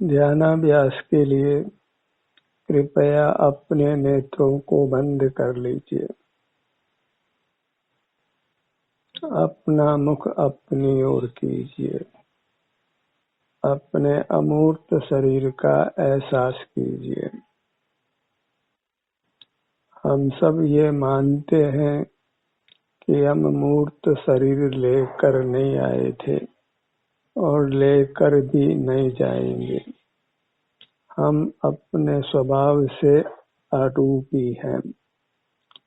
ध्यानाभ्यास के लिए कृपया अपने नेत्रों को बंद कर लीजिए। अपना मुख अपनी ओर कीजिए। अपने अमूर्त शरीर का एहसास कीजिए। हम सब ये मानते हैं कि हम मूर्त शरीर लेकर नहीं आए थे और लेकर भी नहीं जाएंगे। हम अपने स्वभाव से अरूपी हैं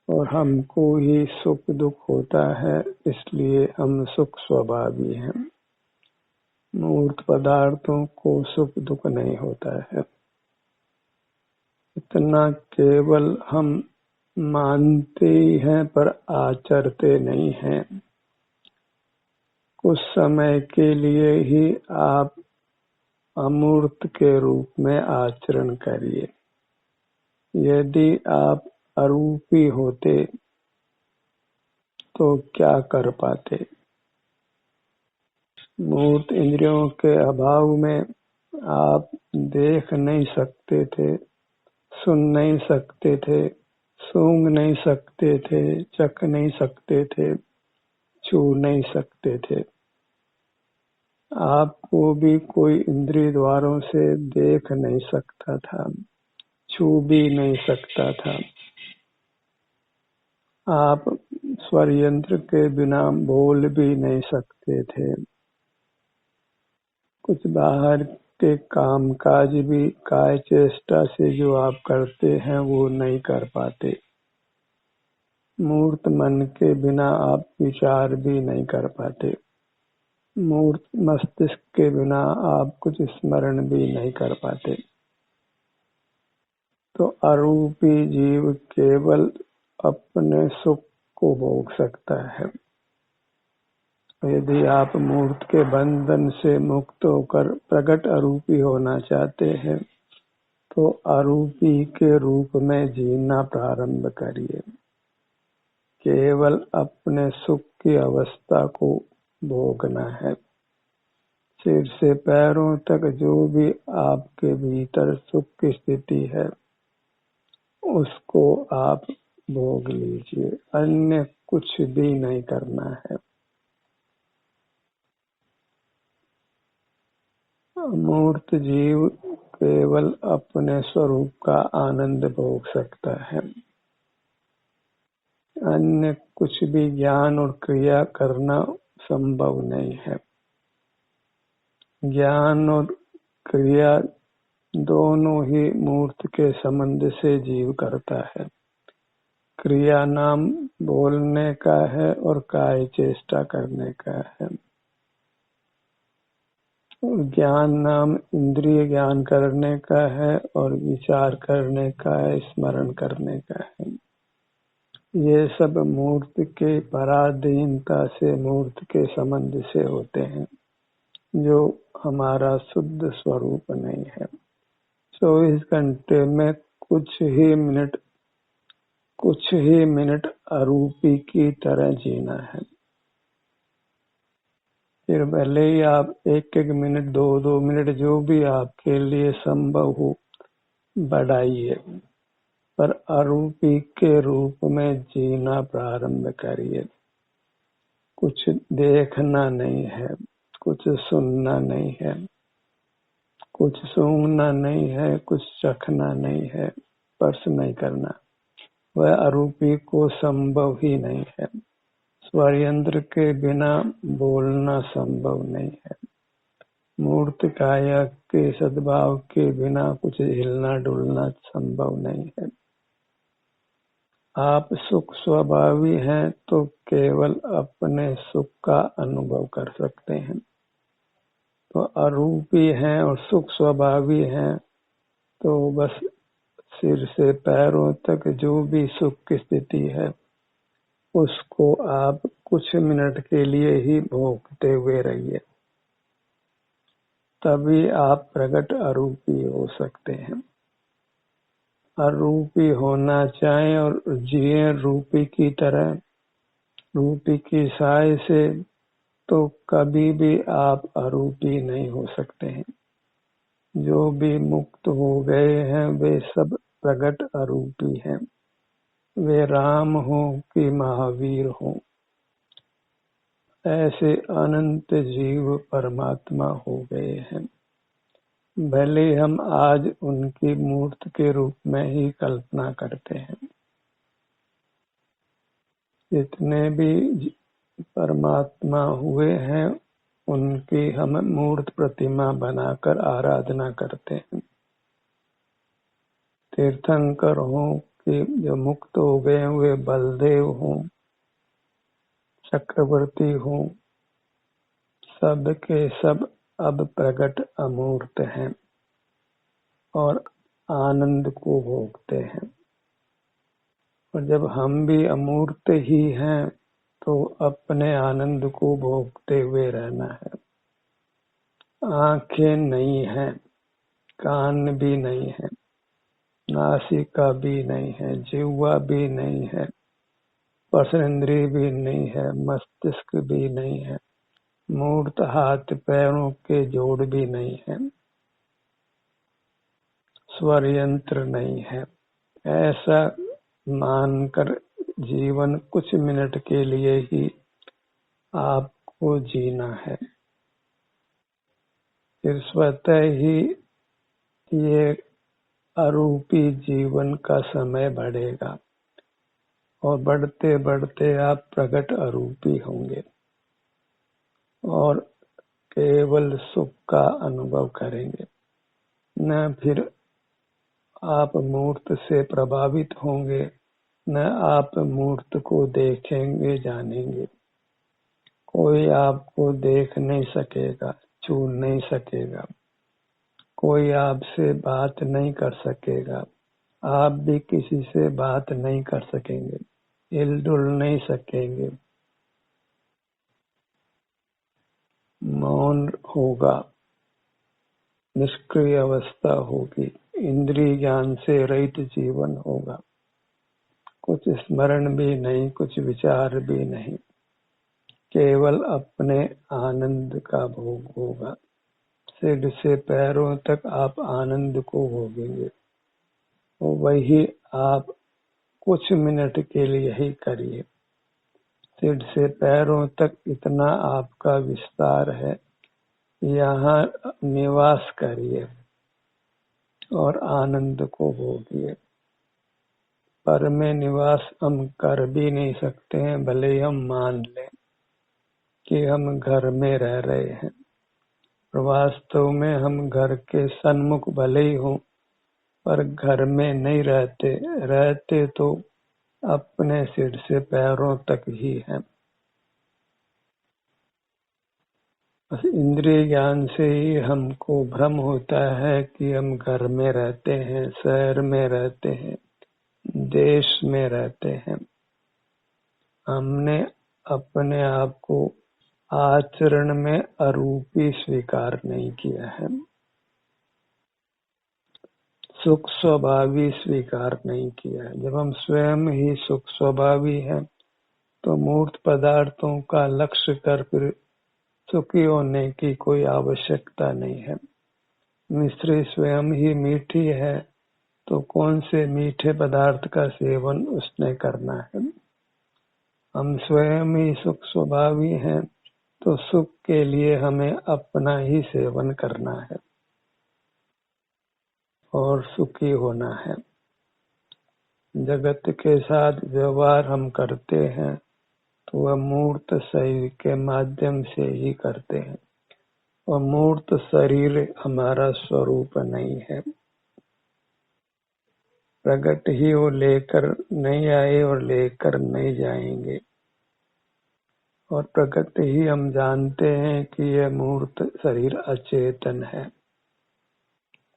और हमको ही सुख दुख होता है, इसलिए हम सुख स्वभावी हैं। मूर्त पदार्थों को सुख दुख नहीं होता है। इतना केवल हम मानते ही हैं पर आचरते नहीं हैं। कुछ समय के लिए ही आप अमूर्त के रूप में आचरण करिए। यदि आप अरूपी होते तो क्या कर पाते? मूर्त इंद्रियों के अभाव में आप देख नहीं सकते थे, सुन नहीं सकते थे, सूंघ नहीं सकते थे, चख नहीं सकते थे, छू नहीं सकते थे। आपको भी कोई इंद्रिय द्वारों से देख नहीं सकता था, छू भी नहीं सकता था। आप स्वर यंत्र के बिना बोल भी नहीं सकते थे। कुछ बाहर के काम काज भी काय चेष्टा से जो आप करते हैं वो नहीं कर पाते। मूर्त मन के बिना आप विचार भी नहीं कर पाते। मूर्त मस्तिष्क के बिना आप कुछ स्मरण भी नहीं कर पाते। तो अरूपी जीव केवल अपने सुख को भोग सकता है। यदि आप मूर्त के बंधन से मुक्त होकर प्रकट अरूपी होना चाहते हैं तो अरूपी के रूप में जीना प्रारंभ करिए। केवल अपने सुख की अवस्था को भोगना है। सिर से पैरों तक जो भी आपके भीतर सुख की स्थिति है उसको आप भोग लीजिए। अन्य कुछ भी नहीं करना है। मूर्त जीव केवल अपने स्वरूप का आनंद भोग सकता है। अन्य कुछ भी ज्ञान और क्रिया करना संभव नहीं है। ज्ञान और क्रिया दोनों ही मूर्त के संबंध से जीव करता है। क्रिया नाम बोलने का है और काय चेष्टा करने का है। ज्ञान नाम इंद्रिय ज्ञान करने का है और विचार करने का है, स्मरण करने का है। ये सब मूर्त के पराधीनता से मूर्त के संबंध से होते हैं, जो हमारा शुद्ध स्वरूप नहीं है। 24 घंटे में कुछ ही मिनट अरूपी की तरह जीना है। फिर भले ही आप एक मिनट 2 मिनट जो भी आपके लिए संभव हो बढ़ाइए, पर अरूपी के रूप में जीना प्रारंभ करिए। कुछ देखना नहीं है, कुछ सुनना नहीं है, कुछ सूंघना नहीं है, कुछ चखना नहीं है, स्पर्श नहीं करना। वह अरूपी को संभव ही नहीं है। स्वर यंत्र के बिना बोलना संभव नहीं है। मूर्त काया के सद्भाव के बिना कुछ हिलना डुलना संभव नहीं है। आप सुख स्वभावी हैं तो केवल अपने सुख का अनुभव कर सकते हैं। तो अरूपी हैं और सुख स्वभावी हैं तो बस सिर से पैरों तक जो भी सुख की स्थिति है उसको आप कुछ मिनट के लिए ही भोगते हुए रहिए। तभी आप प्रकट अरूपी हो सकते हैं। अरूपी होना चाहें और जिए रूपी की तरह, रूपी की सहाय से, तो कभी भी आप अरूपी नहीं हो सकते हैं। जो भी मुक्त हो गए हैं वे सब प्रगट अरूपी हैं। वे राम हो कि महावीर हो, ऐसे अनंत जीव परमात्मा हो गए हैं। भले हम आज उनकी मूर्त के रूप में ही कल्पना करते हैं। जितने भी परमात्मा हुए हैं उनकी हम मूर्त प्रतिमा बनाकर आराधना करते हैं। तीर्थंकर हों कि जो मुक्त हो गए हुए बलदेव हों, चक्रवर्ती हों, सब के सब अब प्रकट अमूर्त हैं और आनंद को भोगते हैं। और जब हम भी अमूर्त ही हैं तो अपने आनंद को भोगते हुए रहना है। आंखें नहीं हैं, कान भी नहीं है, नासिका भी नहीं है, जिह्वा भी नहीं है, स्पर्शेंद्रिय भी नहीं है, मस्तिष्क भी नहीं है, मूर्त हाथ पैरों के जोड़ भी नहीं है, स्वर यंत्र नहीं है। ऐसा मानकर जीवन कुछ मिनट के लिए ही आपको जीना है। फिर स्वतः ही ये अरूपी जीवन का समय बढ़ेगा और बढ़ते बढ़ते आप प्रकट अरूपी होंगे और केवल सुख का अनुभव करेंगे। न फिर आप मूर्त से प्रभावित होंगे, न आप मूर्त को देखेंगे जानेंगे। कोई आपको देख नहीं सकेगा, छू नहीं सकेगा, कोई आपसे बात नहीं कर सकेगा, आप भी किसी से बात नहीं कर सकेंगे, हिलडुल नहीं सकेंगे, मौन होगा, निष्क्रिय अवस्था होगी, इंद्रिय ज्ञान से रहित जीवन होगा, कुछ स्मरण भी नहीं, कुछ विचार भी नहीं, केवल अपने आनंद का भोग होगा। सिर से पैरों तक आप आनंद को भोगेंगे। वही आप कुछ मिनट के लिए ही करिए। सिर से पैरों तक इतना आपका विस्तार है, यहाँ निवास करिए और आनंद को भोगिए। पर में निवास हम कर भी नहीं सकते हैं, भले हम मान लें कि हम घर में रह रहे हैं। वास्तव में हम घर के सन्मुख भले ही हों पर घर में नहीं रहते तो अपने सिर से पैरों तक ही हैं। बस इंद्रिय ज्ञान से ही हमको भ्रम होता है कि हम घर में रहते हैं, शहर में रहते हैं, देश में रहते हैं। हमने अपने आप को आचरण में अरूपी स्वीकार नहीं किया है, सुख स्वभावी स्वीकार नहीं किया है। जब हम स्वयं ही सुख स्वभावी हैं तो मूर्त पदार्थों का लक्ष्य कर फिर सुखी होने की कोई आवश्यकता नहीं है। मिश्री स्वयं ही मीठी है तो कौन से मीठे पदार्थ का सेवन उसने करना है। हम स्वयं ही सुख स्वभावी हैं तो सुख के लिए हमें अपना ही सेवन करना है और सुखी होना है। जगत के साथ व्यवहार हम करते हैं तो वह मूर्त शरीर के माध्यम से ही करते हैं और मूर्त शरीर हमारा स्वरूप नहीं है। प्रगट ही वो लेकर नहीं आए और लेकर नहीं जाएंगे। और प्रगट ही हम जानते हैं कि यह मूर्त शरीर अचेतन है,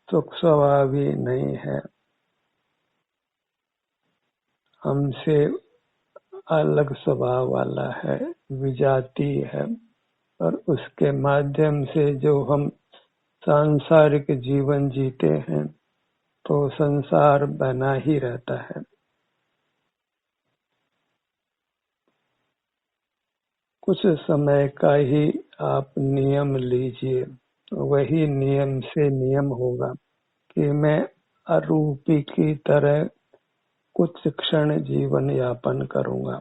सुख स्वभावी नहीं है, हमसे अलग स्वभाव वाला है, विजाती है। और उसके माध्यम से जो हम सांसारिक जीवन जीते हैं तो संसार बना ही रहता है। कुछ समय का ही आप नियम लीजिए, वही नियम से नियम होगा कि मैं अरूपी की तरह कुछ क्षण जीवन यापन करूंगा।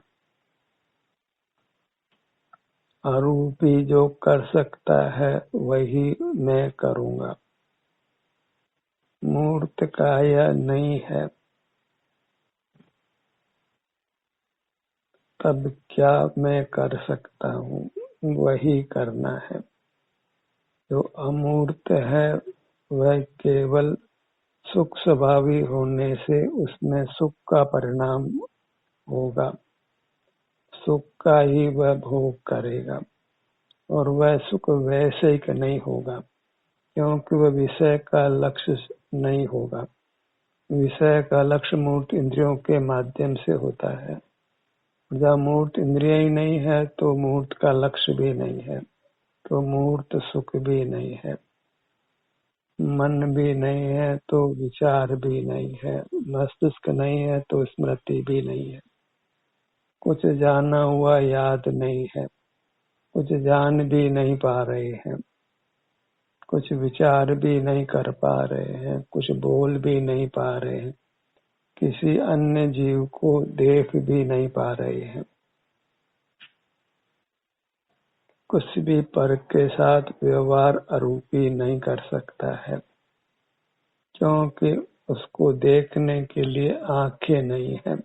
अरूपी जो कर सकता है वही मैं करूंगा। मूर्त काया नहीं है, तब क्या मैं कर सकता हूँ, वही करना है। जो अमूर्त है वह केवल सुख स्वभावी होने से उसमें सुख का परिणाम होगा, सुख का ही वह भोग करेगा, और वह सुख वैसे नहीं होगा क्योंकि वह विषय का लक्ष्य नहीं होगा। विषय का लक्ष्य मूर्त इंद्रियों के माध्यम से होता है। जब मूर्त इंद्रिय ही नहीं है तो मूर्त का लक्ष्य भी नहीं है, तो मूर्त सुख भी नहीं है। मन भी नहीं है तो विचार भी नहीं है, मस्तिष्क नहीं है तो स्मृति भी नहीं है। कुछ जाना हुआ याद नहीं है, कुछ जान भी नहीं पा रहे हैं, कुछ विचार भी नहीं कर पा रहे हैं, कुछ बोल भी नहीं पा रहे हैं, किसी अन्य जीव को देख भी नहीं पा रहे हैं। कुछ भी पर के साथ व्यवहार अरूपी नहीं कर सकता है क्योंकि उसको देखने के लिए आंखें नहीं है,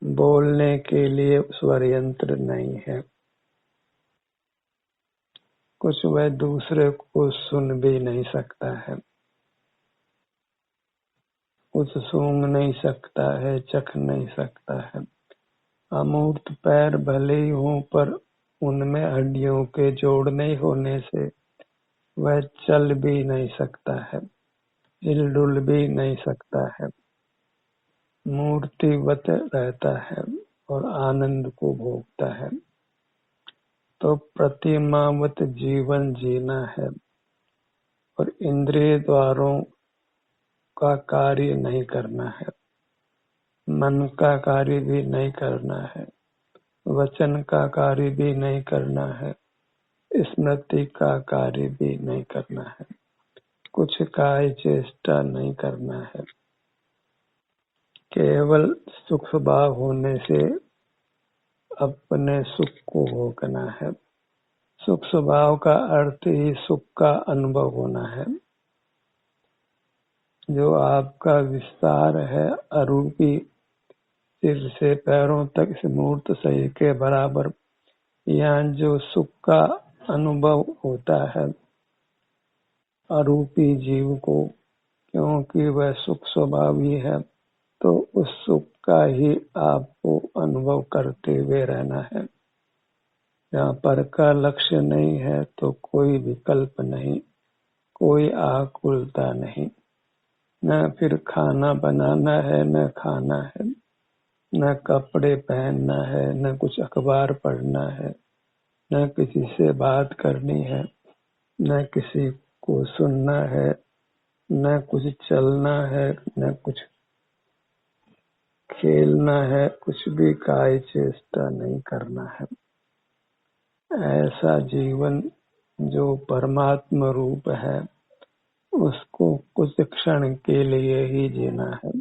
बोलने के लिए स्वर यंत्र नहीं है, कुछ वह दूसरे को सुन भी नहीं सकता है, कुछ सूंघ नहीं सकता है, चख नहीं सकता है। अमूर्त पैर भले ही हों पर उनमें हड्डियों के जोड़ नहीं होने से वह चल भी नहीं सकता है, हिलडुल भी नहीं सकता है, मूर्तिवत रहता है और आनंद को भोगता है। तो प्रतिमावत जीवन जीना है और इंद्रिय द्वारों का कार्य नहीं करना है, मन का कार्य भी नहीं करना है, वचन का कार्य भी नहीं करना है, स्मृति का कार्य भी नहीं करना है, कुछ काय चेष्टा नहीं करना है। केवल सुख भाव होने से अपने सुख को भोगना है। सुख स्वभाव का अर्थ ही सुख का अनुभव होना है। जो आपका विस्तार है अरूपी सिर से पैरों तक इस मूर्त शरीर के बराबर, यहाँ जो सुख का अनुभव होता है अरूपी जीव को, क्योंकि वह सुख स्वभावी है, तो उस सुख का ही आपको अनुभव करते हुए रहना है। यहाँ पर का लक्ष्य नहीं है तो कोई विकल्प नहीं, कोई आकुलता नहीं, न फिर खाना बनाना है न खाना है, न कपड़े पहनना है, न कुछ अखबार पढ़ना है, न किसी से बात करनी है, न किसी को सुनना है, न कुछ चलना है, न कुछ खेलना है, कुछ भी काय चेष्टा नहीं करना है। ऐसा जीवन जो परमात्मा रूप है उसको कुछ क्षण के लिए ही जीना है।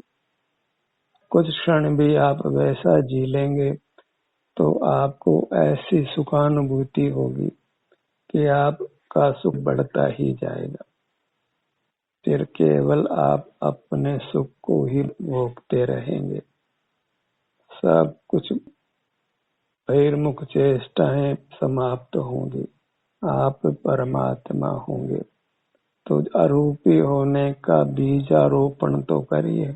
कुछ क्षण भी आप वैसा जी लेंगे तो आपको ऐसी सुखानुभूति होगी कि आपका सुख बढ़ता ही जाएगा। फिर केवल आप अपने सुख को ही भोगते रहेंगे। सब कुछ बहिर्मुख चेष्टाएं समाप्त होंगी, आप परमात्मा होंगे। तो अरूपी होने का बीजारोपण तो करिए,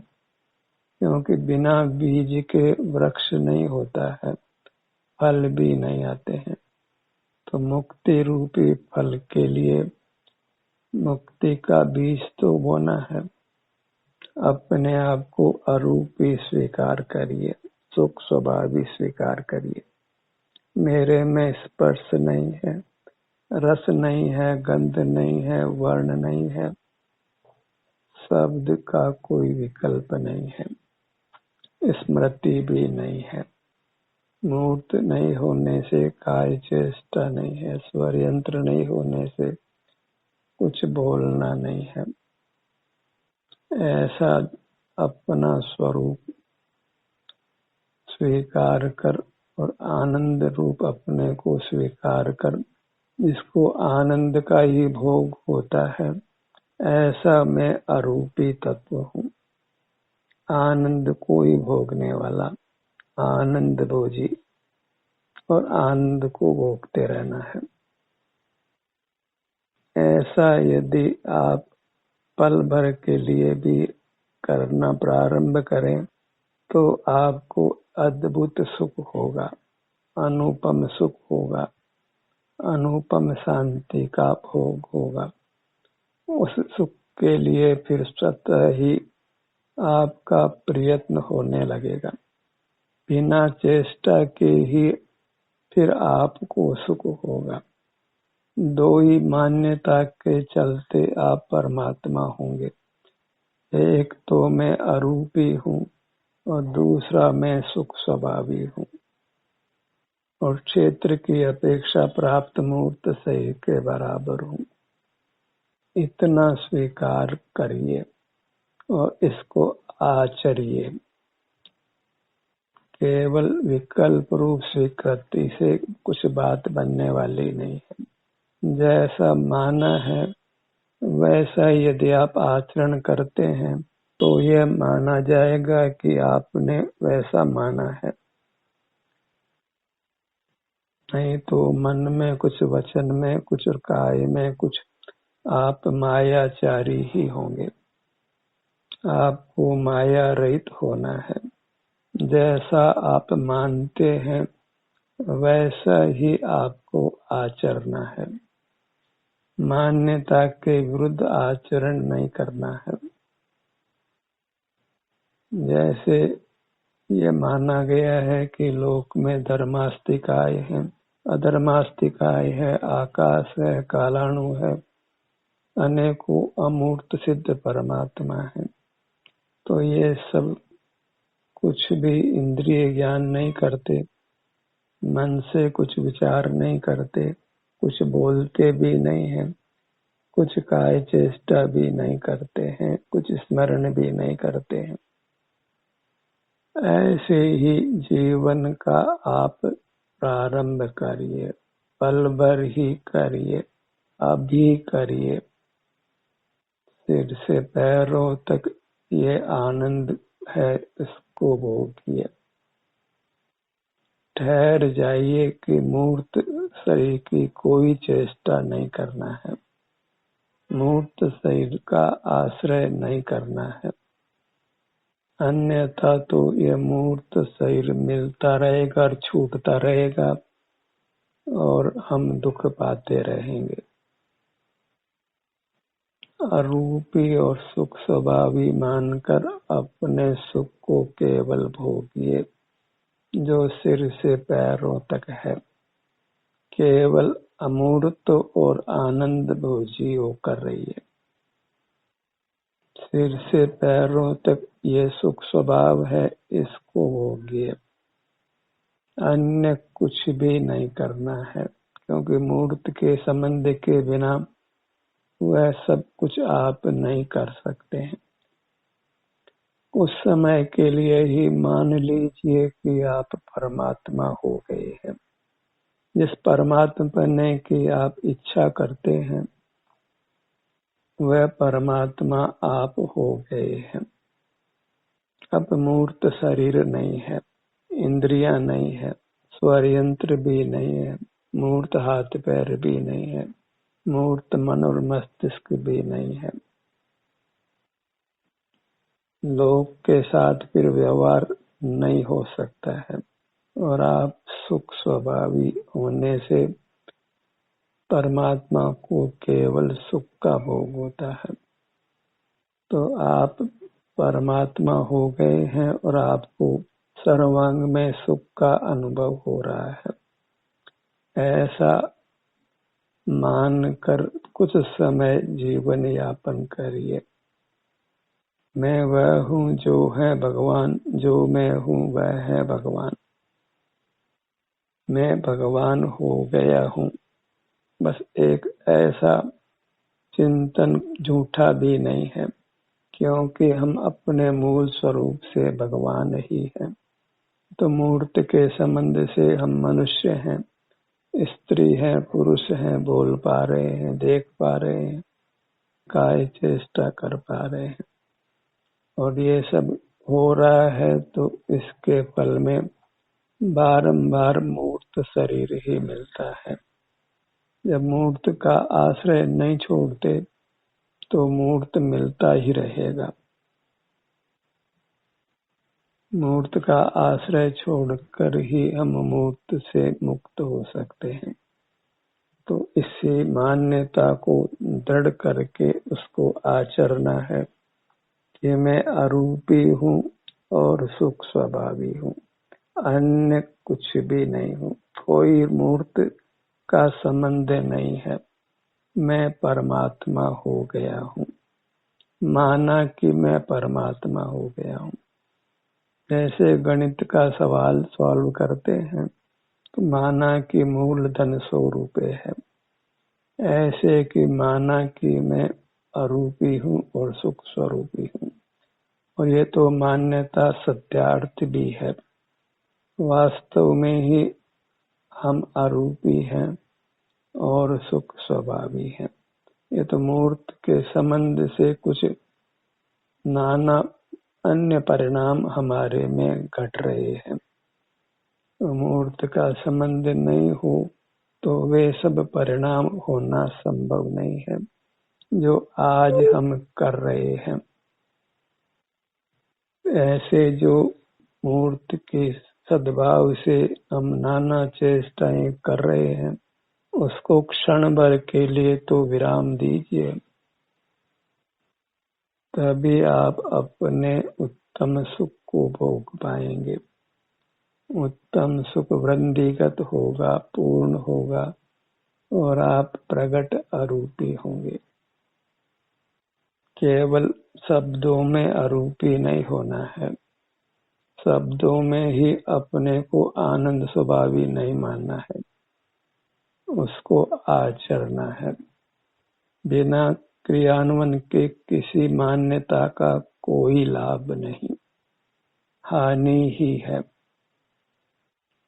क्योंकि बिना बीज के वृक्ष नहीं होता है, फल भी नहीं आते हैं। तो मुक्ति रूपी फल के लिए मुक्ति का बीज तो बोना है। अपने आप को अरूपी स्वीकार करिए, सुख स्वभावी स्वीकार करिए। मेरे में स्पर्श नहीं है, रस नहीं है, गंध नहीं है, वर्ण नहीं है, शब्द का कोई विकल्प नहीं है, स्मृति भी नहीं है। मूर्त नहीं होने से काय चेष्टा नहीं है, स्वर यंत्र नहीं होने से कुछ बोलना नहीं है। ऐसा अपना स्वरूप स्वीकार कर और आनंद रूप अपने को स्वीकार कर, जिसको आनंद का ही भोग होता है, ऐसा मैं अरूपी तत्व हूँ। आनंद को ही भोगने वाला, आनंद भोजी, और आनंद को भोगते रहना है। ऐसा यदि आप पल भर के लिए भी करना प्रारंभ करें तो आपको अद्भुत सुख होगा, अनुपम सुख होगा, अनुपम शांति का भोग होगा। उस सुख के लिए फिर स्वतः ही आपका प्रयत्न होने लगेगा। बिना चेष्टा के ही फिर आपको सुख होगा। दो ही मान्यता के चलते आप परमात्मा होंगे। एक तो मैं अरूपी हूँ और दूसरा मैं सुख स्वभावी हूँ, और क्षेत्र की अपेक्षा प्राप्त मूर्त सही के बराबर हूँ। इतना स्वीकार करिए और इसको आचरिए। केवल विकल्प रूप स्वीकृति से कुछ बात बनने वाली नहीं है। जैसा माना है वैसा यदि आप आचरण करते हैं तो यह माना जाएगा कि आपने वैसा माना है। नहीं तो मन में कुछ, वचन में कुछ और काय में कुछ, आप मायाचारी ही होंगे। आपको माया रहित होना है। जैसा आप मानते हैं वैसा ही आपको आचरना है। मान्यता के विरुद्ध आचरण नहीं करना है। जैसे ये माना गया है कि लोक में धर्मास्तिकाय है, अधर्मास्तिकाय है, आकाश है, कालाणु है, अनेकों अमूर्त सिद्ध परमात्मा है। तो ये सब कुछ भी इंद्रिय ज्ञान नहीं करते, मन से कुछ विचार नहीं करते, कुछ बोलते भी नहीं है, कुछ काय चेष्टा भी नहीं करते हैं, कुछ स्मरण भी नहीं करते हैं। ऐसे ही जीवन का आप प्रारंभ करिए, पल भर ही करिए, अभी करिए। सिर से पैरों तक ये आनंद है, इसको भोगिए। ठहर जाइए कि मूर्त शरीर की कोई चेष्टा नहीं करना है, मूर्त शरीर का आश्रय नहीं करना है। अन्यथा तो यह मूर्त शरीर मिलता रहेगा और छूटता रहेगा और हम दुख पाते रहेंगे। अरूपी और सुख स्वभावी मानकर अपने सुख को केवल भोगिए, जो सिर से पैरों तक है। केवल अमूर्त और आनंद भोजी होकर रहिए। सिर से पैरों तक ये सुख स्वभाव है, इसको भोगिए। अन्य कुछ भी नहीं करना है, क्योंकि मूर्त के संबंध के बिना वह सब कुछ आप नहीं कर सकते हैं। उस समय के लिए ही मान लीजिए कि आप परमात्मा हो गए हैं। जिस परमात्मा की आप इच्छा करते हैं वह परमात्मा आप हो गए हैं। अब मूर्त शरीर नहीं है, इंद्रियां नहीं है, स्वर यंत्र भी नहीं है, मूर्त हाथ पैर भी नहीं है, मूर्त मन और मस्तिष्क भी नहीं है। लोग के साथ फिर व्यवहार नहीं हो सकता है और आप सुख स्वभावी होने से परमात्मा को केवल सुख का भोग होता है। तो आप परमात्मा हो गए हैं और आपको सर्वांग में सुख का अनुभव हो रहा है। ऐसा मानकर कुछ समय जीवन यापन करिए। मैं वह हूँ जो है भगवान, जो मैं हूँ वह है भगवान। मैं भगवान हो गया हूँ। बस एक ऐसा चिंतन झूठा भी नहीं है, क्योंकि हम अपने मूल स्वरूप से भगवान ही हैं। तो मूर्त के संबंध से हम मनुष्य हैं, स्त्री हैं, पुरुष हैं, बोल पा रहे हैं, देख पा रहे हैं, काय चेष्टा कर पा रहे हैं, और ये सब हो रहा है तो इसके फल में बारंबार मूर्त शरीर ही मिलता है। जब मूर्त का आश्रय नहीं छोड़ते तो मूर्त मिलता ही रहेगा। मूर्त का आश्रय छोड़कर ही हम मूर्त से मुक्त हो सकते हैं। तो इसी मान्यता को दृढ़ करके उसको आचरना है कि मैं अरूपी हूँ और सुख स्वभावी हूँ, अन्य कुछ भी नहीं हूँ, कोई मूर्त का संबंध नहीं है, मैं परमात्मा हो गया हूँ। माना कि मैं परमात्मा हो गया हूँ। जैसे गणित का सवाल सॉल्व करते हैं तो माना कि मूलधन 100 रुपए है, ऐसे कि माना कि मैं अरूपी हूँ और सुख स्वरूपी हूँ, और ये तो मान्यता सत्यार्थ भी है। वास्तव में ही हम अरूपी हैं और सुख स्वभावी हैं। ये तो मूर्त के संबंध से कुछ नाना अन्य परिणाम हमारे में घट रहे हैं। मूर्त का संबंध नहीं हो तो वे सब परिणाम होना संभव नहीं है जो आज हम कर रहे हैं। ऐसे जो मूर्त के सद्भाव से हम नाना चेष्टाएं कर रहे हैं, उसको क्षण भर के लिए तो विराम दीजिए, तभी आप अपने उत्तम सुख को भोग पाएंगे। उत्तम सुख वृद्धिगत होगा, पूर्ण होगा, और आप प्रगट अरूपी होंगे। केवल शब्दों में अरूपी नहीं होना है, शब्दों में ही अपने को आनंद स्वभावी नहीं मानना है, उसको आचरना है। बिना क्रियान्वयन के किसी मान्यता का कोई लाभ नहीं, हानि ही है।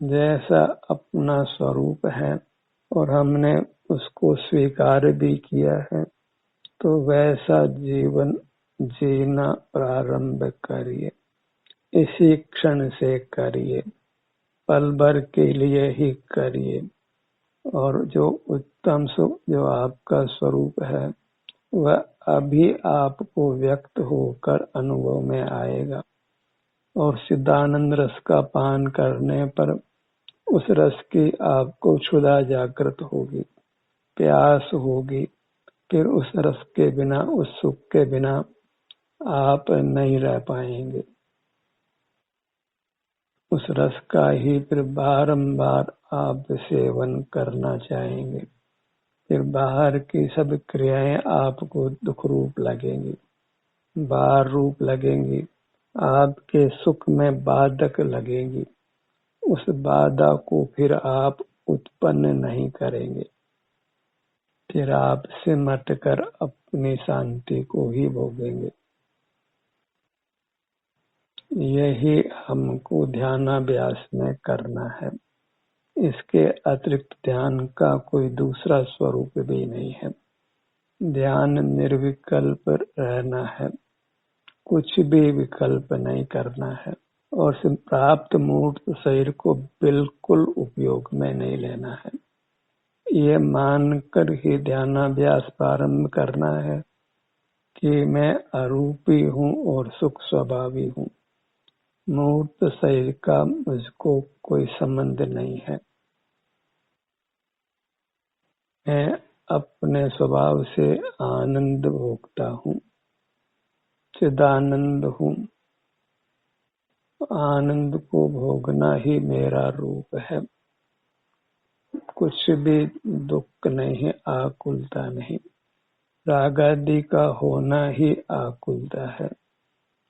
जैसा अपना स्वरूप है और हमने उसको स्वीकार भी किया है, तो वैसा जीवन जीना प्रारंभ करिए। इसी क्षण से करिए, पल भर के लिए ही करिए, और जो उत्तम सुख जो आपका स्वरूप है वह अभी आपको व्यक्त होकर अनुभव में आएगा। और सिद्धानंद रस का पान करने पर उस रस की आपको क्षुधा जागृत होगी, प्यास होगी, फिर उस रस के बिना, उस सुख के बिना आप नहीं रह पाएंगे। उस रस का ही फिर बारंबार आप सेवन करना चाहेंगे। फिर बाहर की सब क्रियाएं आपको दुख रूप लगेंगी, बाहर रूप लगेंगी, आपके सुख में बाधक लगेंगी। उस बाधा को फिर आप उत्पन्न नहीं करेंगे, फिर आप सिमट कर अपनी शांति को ही भोगेंगे। यही हमको ध्यानाभ्यास में करना है। इसके अतिरिक्त ध्यान का कोई दूसरा स्वरूप भी नहीं है। ध्यान निर्विकल्प रहना है, कुछ भी विकल्प नहीं करना है, और प्राप्त मूर्त शरीर को बिल्कुल उपयोग में नहीं लेना है। ये मानकर ही ध्यानाभ्यास प्रारंभ करना है कि मैं अरूपी हूँ और सुख स्वभावी हूँ। मूर्त शरीर का मुझको कोई संबंध नहीं है। मैं अपने स्वभाव से आनंद भोगता हूँ, चिदानंद हूँ। आनंद को भोगना ही मेरा रूप है। कुछ भी दुख नहीं है, आकुलता नहीं। राग आदि का होना ही आकुलता है।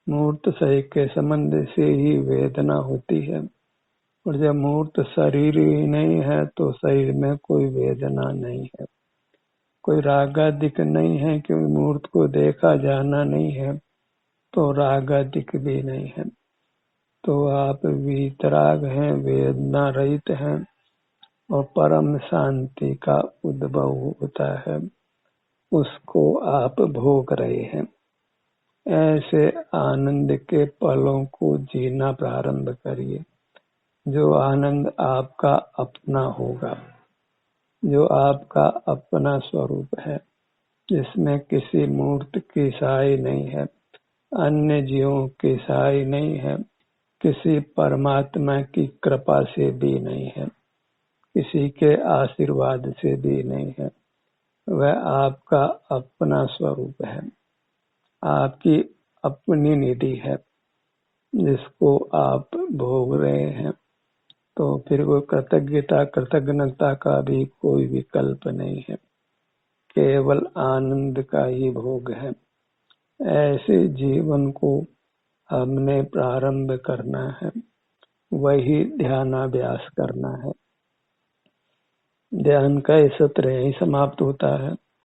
मूर्त शरीर के संबंध से ही वेदना होती है, और जब मूर्त शरीर ही नहीं है तो शरीर में कोई वेदना नहीं है। कोई रागादिक नहीं है, क्योंकि मूर्त को देखा जाना नहीं है तो रागादिक भी नहीं है। तो आप वीतराग हैं, वेदना रहित हैं और परम शांति का उद्भव होता है, उसको आप भोग रहे हैं। ऐसे आनंद के पलों को जीना प्रारंभ करिए, जो आनंद आपका अपना होगा, जो आपका अपना स्वरूप है, जिसमें किसी मूर्त की साई नहीं है, अन्य जीवों की साई नहीं है, किसी परमात्मा की कृपा से भी नहीं है, किसी के आशीर्वाद से भी नहीं है। वह आपका अपना स्वरूप है, आपकी अपनी निधि है, जिसको आप भोग रहे हैं। तो फिर वो कृतज्ञता का भी कोई विकल्प नहीं है, केवल आनंद का ही भोग है। ऐसे जीवन को हमने प्रारंभ करना है, वही ध्यानाभ्यास करना है। ध्यान का सत्र यही समाप्त होता है।